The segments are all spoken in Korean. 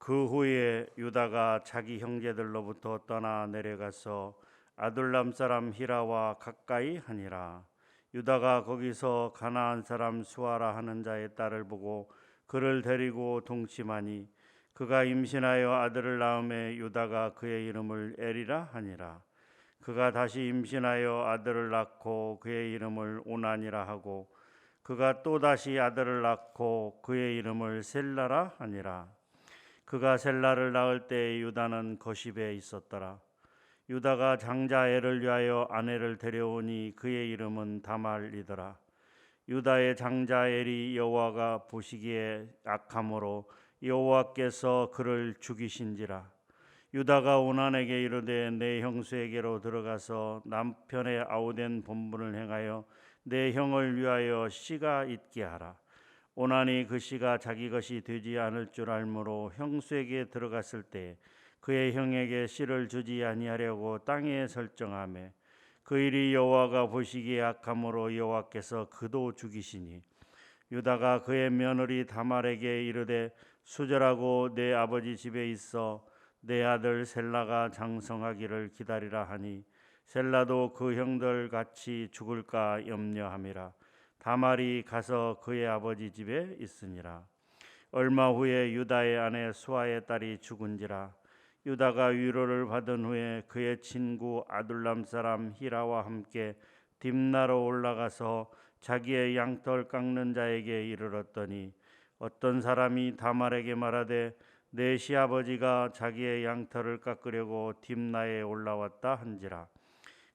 그 후에 유다가 자기 형제들로부터 떠나 내려가서 아둘람 사람 히라와 가까이 하니라. 유다가 거기서 가나안 사람 수아라 하는 자의 딸을 보고 그를 데리고 동침하니 그가 임신하여 아들을 낳음에 유다가 그의 이름을 에리라 하니라. 그가 다시 임신하여 아들을 낳고 그의 이름을 오난이라 하고 그가 또 다시 아들을 낳고 그의 이름을 셀라라 하니라. 그가 셀라를 낳을 때 유다는 거십에 있었더라. 유다가 장자 엘을 위하여 아내를 데려오니 그의 이름은 다말이더라. 유다의 장자 엘이 여호와가 보시기에 악함으로 여호와께서 그를 죽이신지라. 유다가 오난에게 이르되 내 형수에게로 들어가서 남편의 아우된 본분을 행하여 내 형을 위하여 씨가 있게 하라. 오난이 그 씨가 자기 것이 되지 않을 줄 알므로 형수에게 들어갔을 때 그의 형에게 씨를 주지 아니하려고 땅에 설정하매 그 일이 여호와가 보시기에 악함으로 여호와께서 그도 죽이시니 유다가 그의 며느리 다말에게 이르되 수절하고 내 아버지 집에 있어 내 아들 셀라가 장성하기를 기다리라 하니 셀라도 그 형들 같이 죽을까 염려함이라. 다말이 가서 그의 아버지 집에 있으니라. 얼마 후에 유다의 아내 수아의 딸이 죽은지라. 유다가 위로를 받은 후에 그의 친구 아둘람 사람 히라와 함께 딥나로 올라가서 자기의 양털 깎는 자에게 이르렀더니 어떤 사람이 다말에게 말하되 내 시아버지가 자기의 양털을 깎으려고 딥나에 올라왔다 한지라.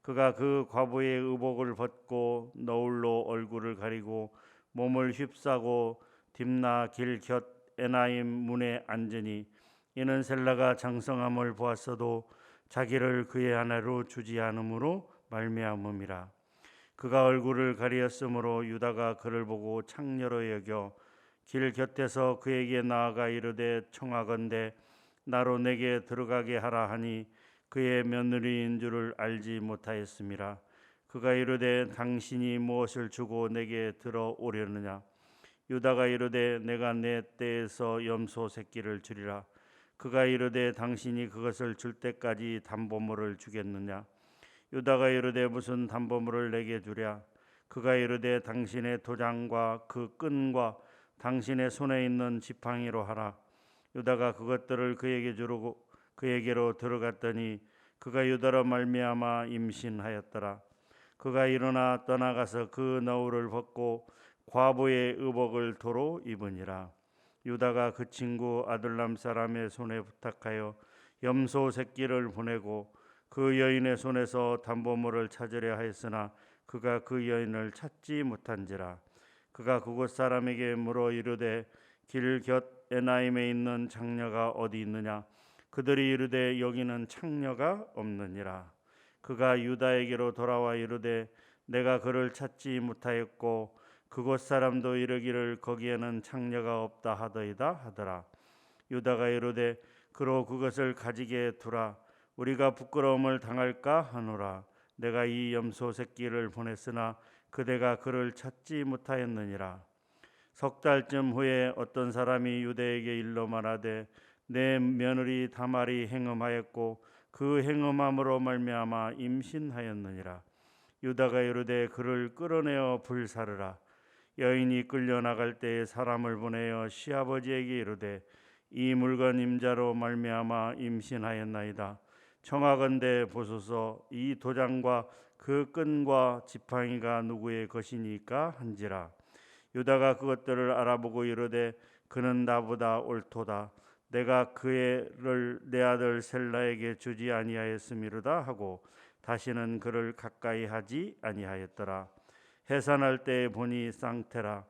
그가 그 과부의 의복을 벗고 너울로 얼굴을 가리고 몸을 휩싸고 딥나 길 곁 에나임 문에 앉으니 이는 셀라가 장성함을 보았어도 자기를 그의 아내로 주지 않음으로 말미암음이라. 그가 얼굴을 가리었으므로 유다가 그를 보고 창녀로 여겨 길 곁에서 그에게 나아가 이르되 청하건대 나로 내게 들어가게 하라 하니 그의 며느리인 줄을 알지 못하였음이라. 그가 이르되 당신이 무엇을 주고 내게 들어오려느냐. 유다가 이르되 내가 내 떼에서 염소 새끼를 주리라. 그가 이르되 당신이 그것을 줄 때까지 담보물을 주겠느냐. 유다가 이르되 무슨 담보물을 내게 주랴. 그가 이르되 당신의 도장과 그 끈과 당신의 손에 있는 지팡이로 하라. 유다가 그것들을 그에게 주르고 그에게로 들어갔더니 그가 유다로 말미암아 임신하였더라. 그가 일어나 떠나가서 그 너울을 벗고 과부의 의복을 도로 입으니라. 유다가 그 친구 아둘람 사람의 손에 부탁하여 염소 새끼를 보내고 그 여인의 손에서 담보물을 찾으려 하였으나 그가 그 여인을 찾지 못한지라. 그가 그곳 사람에게 물어 이르되 길 곁 에나임에 있는 장녀가 어디 있느냐. 그들이 이르되 여기는 창녀가 없느니라. 그가 유다에게로 돌아와 이르되 내가 그를 찾지 못하였고 그곳 사람도 이르기를 거기에는 창녀가 없다 하더이다 하더라. 유다가 이르되 그로 그것을 가지게 두라. 우리가 부끄러움을 당할까 하노라. 내가 이 염소 새끼를 보냈으나 그대가 그를 찾지 못하였느니라. 석 달쯤 후에 어떤 사람이 유다에게 일러 말하되 내 며느리 다말이 행음하였고 그 행음함으로 말미암아 임신하였느니라. 유다가 이르되 그를 끌어내어 불사르라. 여인이 끌려 나갈 때에 사람을 보내어 시아버지에게 이르되 이 물건 임자로 말미암아 임신하였나이다. 청하건대 보소서 이 도장과 그 끈과 지팡이가 누구의 것이니까 한지라. 유다가 그것들을 알아보고 이르되 그는 나보다 옳도다. 내가 그를 내 아들 셀라에게 주지 아니하였음이로다 하고 다시는 그를 가까이 하지 아니하였더라. 해산할 때에 보니 쌍태라.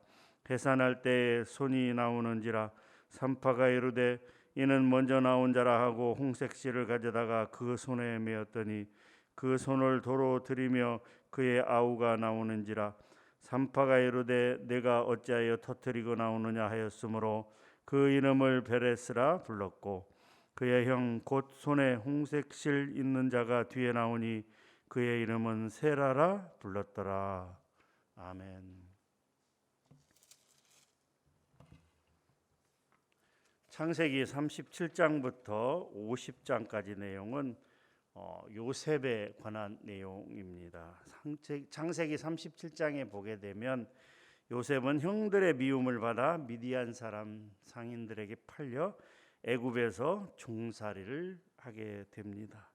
해산할 때에 손이 나오는지라. 산파가 이르되 이는 먼저 나온 자라 하고 홍색실을 가져다가 그 손에 메었더니 그 손을 도로 들이며 그의 아우가 나오는지라. 산파가 이르되 내가 어찌하여 터뜨리고 나오느냐 하였으므로 그 이름을 베레스라 불렀고 그의 형 곧 손에 홍색실 있는 자가 뒤에 나오니 그의 이름은 세라라 불렀더라. 아멘. 창세기 37장부터 50장까지 내용은 요셉에 관한 내용입니다. 창세기 37장에 보게 되면 요셉은 형들의 미움을 받아 미디안 사람 상인들에게 팔려 애굽에서 종살이를 하게 됩니다.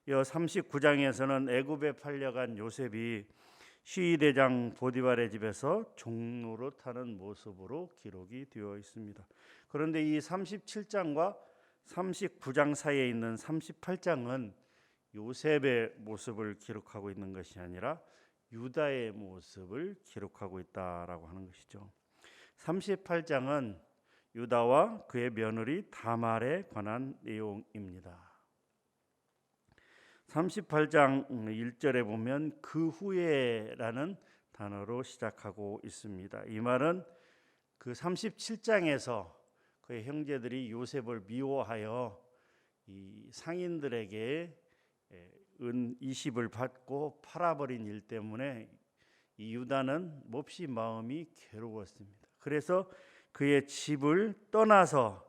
이 39장에서는 애굽에 팔려간 요셉이 시위대장 보디발의 집에서 종로로 타는 모습으로 기록이 되어 있습니다. 그런데 이 37장과 39장 사이에 있는 38장은 요셉의 모습을 기록하고 있는 것이 아니라 유다의 모습을 기록하고 있다라고 하는 것이죠. 38장은 유다와 그의 며느리 다말에 관한 내용입니다. 38장 1절에 보면 그 후에라는 단어로 시작하고 있습니다. 이 말은 그 37장에서 그의 형제들이 요셉을 미워하여 이 상인들에게 은 20을 받고 팔아버린 일 때문에 이 유다는 몹시 마음이 괴로웠습니다. 그래서 그의 집을 떠나서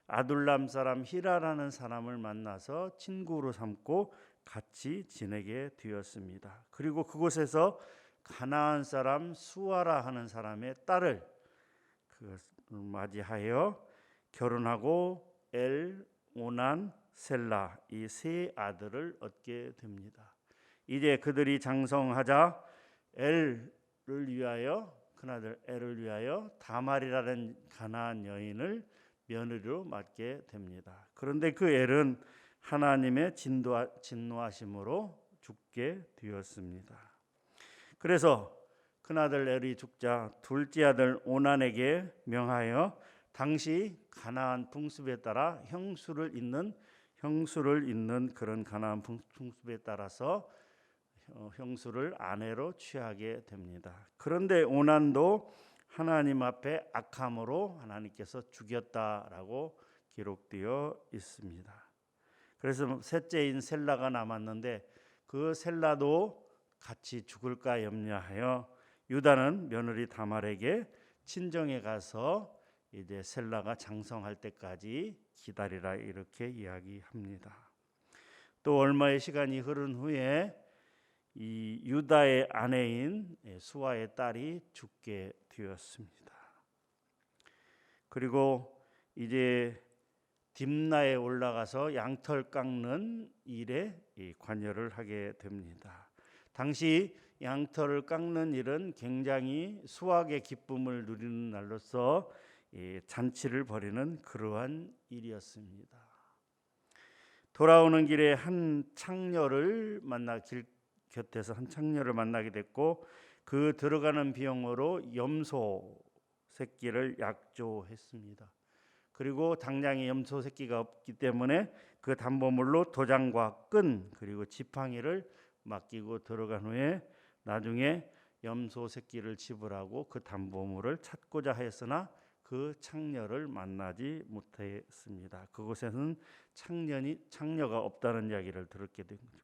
아둘람 사람 히라라는 사람을 만나서 친구로 삼고 같이 지내게 되었습니다. 그리고 그곳에서 가나안 사람 수아라 하는 사람의 딸을 맞이하여 결혼하고 엘, 오난, 셀라 이 세 아들을 얻게 됩니다. 이제 그들이 장성하자 엘을 위하여 큰아들 엘을 위하여 다말이라는 가나안 여인을 며느리로 맡게 됩니다. 그런데 그 엘은 하나님의 진노하심으로 죽게 되었습니다. 그래서 큰아들 엘이 죽자 둘째 아들 오난에게 명하여 당시 가나안 풍습에 따라 형수를 잇는 그런 가나안 풍습에 따라서 형수를 아내로 취하게 됩니다. 그런데 오난도 하나님 앞에 악함으로 하나님께서 죽였다라고 기록되어 있습니다. 그래서 셋째인 셀라가 남았는데 그 셀라도 같이 죽을까 염려하여 유다는 며느리 다말에게 친정에 가서 이제 셀라가 장성할 때까지 기다리라 이렇게 이야기합니다. 또 얼마의 시간이 흐른 후에 이 유다의 아내인 수아의 딸이 죽게 되었습니다. 그리고 이제 딥나에 올라가서 양털 깎는 일에 관여를 하게 됩니다. 당시 양털을 깎는 일은 굉장히 수확의 기쁨을 누리는 날로서 잔치를 벌이는 그러한 일이었습니다. 돌아오는 길에 한 창녀를 길 곁에서 한 창녀를 만나게 됐고 그 들어가는 비용으로 염소 새끼를 약조했습니다. 그리고 당장에 염소 새끼가 없기 때문에 그 담보물로 도장과 끈 그리고 지팡이를 맡기고 들어간 후에 나중에 염소 새끼를 지불하고 그 담보물을 찾고자 하였으나 그 창녀를 만나지 못했습니다. 그곳에는 창녀가 없다는 이야기를 들었게 된 거죠.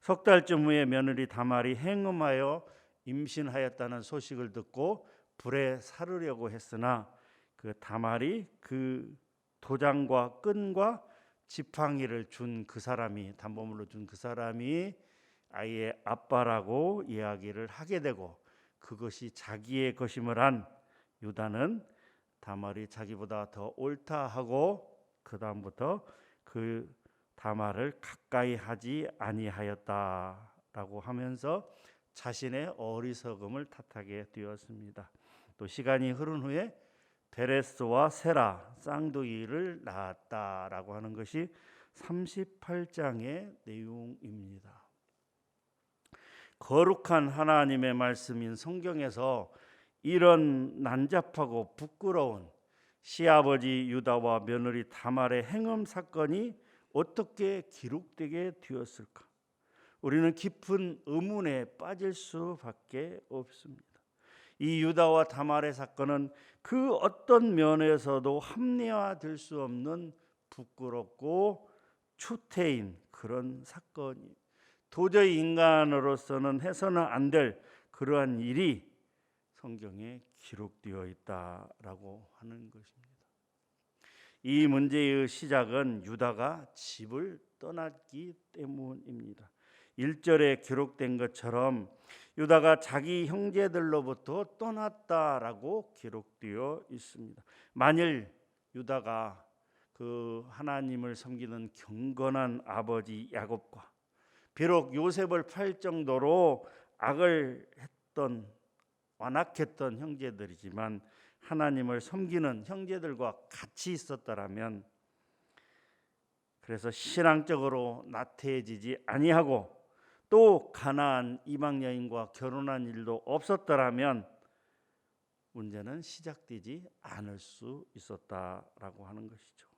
석 달쯤 후에 며느리 다말이 행음하여 임신하였다는 소식을 듣고 불에 사르려고 했으나 그 다말이 그 도장과 끈과 지팡이를 준 그 사람이 담보물로 준 그 사람이 아이의 아빠라고 이야기를 하게 되고 그것이 자기의 것임을 한 유다는 다말이 자기보다 더 옳다 하고 그 다음부터 그 다말을 가까이 하지 아니하였다라고 하면서 자신의 어리석음을 탓하게 되었습니다. 또 시간이 흐른 후에 베레스와 세라 쌍둥이를 낳았다라고 하는 것이 38장의 내용입니다. 거룩한 하나님의 말씀인 성경에서 이런 난잡하고 부끄러운 시아버지 유다와 며느리 다말의 행음 사건이 어떻게 기록되게 되었을까? 우리는 깊은 의문에 빠질 수밖에 없습니다. 이 유다와 다말의 사건은 그 어떤 면에서도 합리화될 수 없는 부끄럽고 추태인 그런 사건이 도저히 인간으로서는 해서는 안 될 그러한 일이 성경에 기록되어 있다라고 하는 것입니다. 이 문제의 시작은 유다가 집을 떠났기 때문입니다. 1절에 기록된 것처럼 유다가 자기 형제들로부터 떠났다라고 기록되어 있습니다. 만일 유다가 그 하나님을 섬기는 경건한 아버지 야곱과 비록 요셉을 팔 정도로 악을 했던 완악했던 형제들이지만 하나님을 섬기는 형제들과 같이 있었더라면, 그래서 신앙적으로 나태해지지 아니하고 또 가나안 이방 여인과 결혼한 일도 없었더라면 문제는 시작되지 않을 수 있었다라고 하는 것이죠.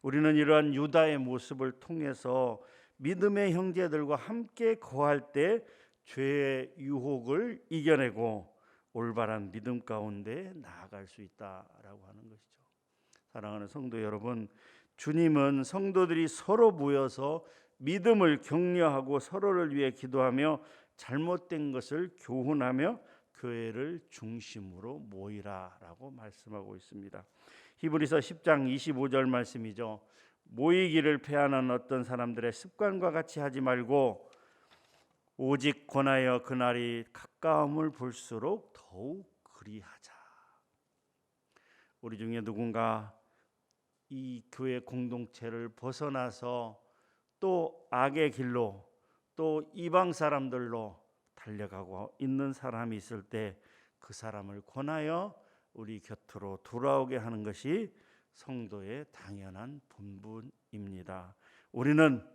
우리는 이러한 유다의 모습을 통해서 믿음의 형제들과 함께 거할 때 죄의 유혹을 이겨내고 올바른 믿음 가운데 나아갈 수 있다라고 하는 것이죠. 사랑하는 성도 여러분, 주님은 성도들이 서로 모여서 믿음을 격려하고 서로를 위해 기도하며 잘못된 것을 교훈하며 교회를 중심으로 모이라라고 말씀하고 있습니다. 히브리서 10장 25절 말씀이죠. 모이기를 패하는 어떤 사람들의 습관과 같이 하지 말고 오직 권하여 그날이 가까움을 볼수록 더욱 그리하자. 우리 중에 누군가 이 교회 공동체를 벗어나서 또 악의 길로 또 이방 사람들로 달려가고 있는 사람이 있을 때 그 사람을 권하여 우리 곁으로 돌아오게 하는 것이 성도의 당연한 본분입니다. 우리는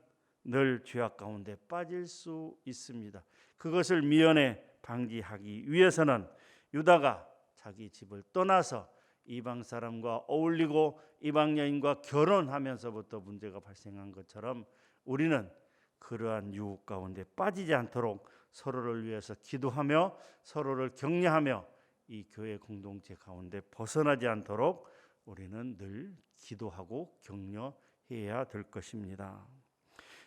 늘 죄악 가운데 빠질 수 있습니다. 그것을 미연에 방지하기 위해서는 유다가 자기 집을 떠나서 이방 사람과 어울리고 이방 여인과 결혼하면서부터 문제가 발생한 것처럼 우리는 그러한 유혹 가운데 빠지지 않도록 서로를 위해서 기도하며 서로를 격려하며 이 교회 공동체 가운데 벗어나지 않도록 우리는 늘 기도하고 격려해야 될 것입니다.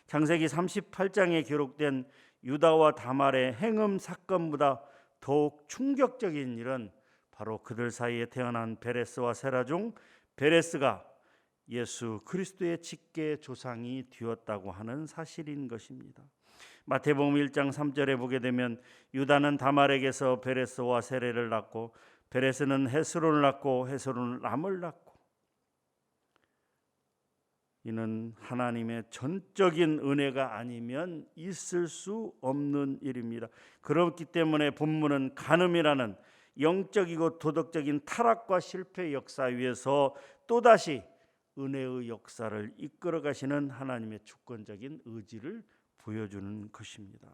창세기 38장에 기록된 유다와 다말의 행음 사건보다 더욱 충격적인 일은 바로 그들 사이에 태어난 베레스와 세라 중 베레스가 예수 그리스도의 직계 조상이 되었다고 하는 사실인 것입니다. 마태복음 1장 3절에 보게 되면 유다는 다말에게서 베레스와 세레를 낳고 베레스는 헤스론을 낳고 헤스론은 람을 낳고, 이는 하나님의 전적인 은혜가 아니면 있을 수 없는 일입니다. 그렇기 때문에 본문은 간음이라는 영적이고 도덕적인 타락과 실패의 역사 위에서 또다시 은혜의 역사를 이끌어 가시는 하나님의 주권적인 의지를 보여주는 것입니다.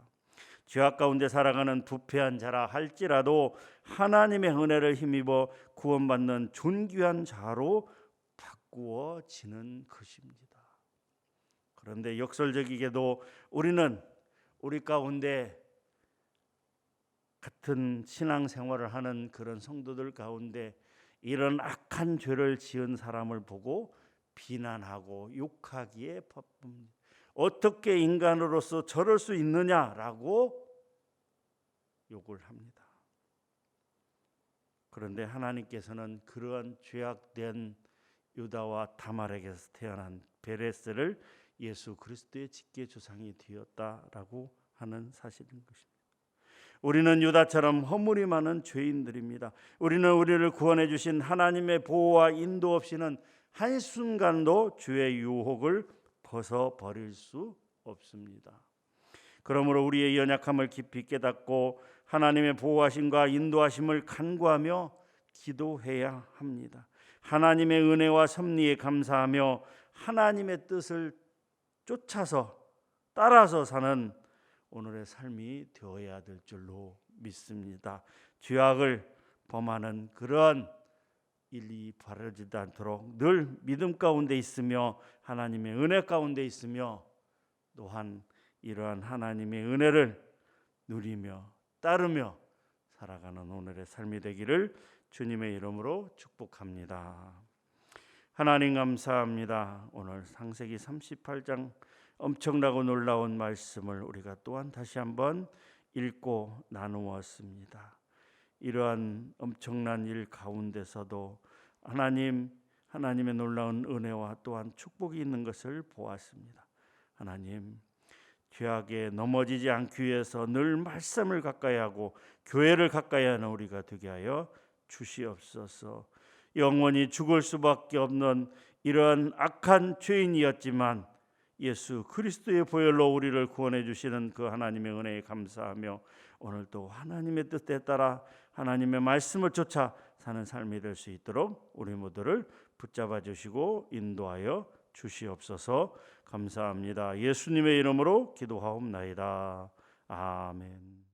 죄악 가운데 살아가는 부패한 자라 할지라도 하나님의 은혜를 힘입어 구원받는 존귀한 자로 바꾸어지는 것입니다. 그런데 역설적이게도 우리는 우리 가운데 같은 신앙생활을 하는 그런 성도들 가운데 이런 악한 죄를 지은 사람을 보고 비난하고 욕하기에 바쁩니다. 어떻게 인간으로서 저럴 수 있느냐라고 욕을 합니다. 그런데 하나님께서는 그러한 죄악된 유다와 다말에게서 태어난 베레스를 예수 그리스도의 직계 조상이 되었다라고 하는 사실인 것입니다. 우리는 유다처럼 허물이 많은 죄인들입니다. 우리는 우리를 구원해 주신 하나님의 보호와 인도 없이는 한순간도 죄의 유혹을 벗어버릴 수 없습니다. 그러므로 우리의 연약함을 깊이 깨닫고 하나님의 보호하심과 인도하심을 간구하며 기도해야 합니다. 하나님의 은혜와 섭리에 감사하며 하나님의 뜻을 쫓아서 따라서 사는 오늘의 삶이 되어야 될 줄로 믿습니다. 죄악을 범하는 그런 일이 벌어지지 않도록 늘 믿음 가운데 있으며 하나님의 은혜 가운데 있으며 또한 이러한 하나님의 은혜를 누리며 따르며 살아가는 오늘의 삶이 되기를 주님의 이름으로 축복합니다. 하나님 감사합니다. 오늘 창세기 38장 엄청나고 놀라운 말씀을 우리가 또한 다시 한번 읽고 나누었습니다. 이러한 엄청난 일 가운데서도 하나님의 놀라운 은혜와 또한 축복이 있는 것을 보았습니다. 하나님, 죄악에 넘어지지 않기 위해서 늘 말씀을 가까이 하고 교회를 가까이 하는 우리가 되게 하여 주시옵소서. 영원히 죽을 수밖에 없는 이러한 악한 죄인이었지만 예수 그리스도의 보혈로 우리를 구원해 주시는 그 하나님의 은혜에 감사하며 오늘도 하나님의 뜻에 따라 하나님의 말씀을 쫓아 사는 삶이 될 수 있도록 우리 모두를 붙잡아 주시고 인도하여 주시옵소서. 감사합니다. 예수님의 이름으로 기도하옵나이다. 아멘.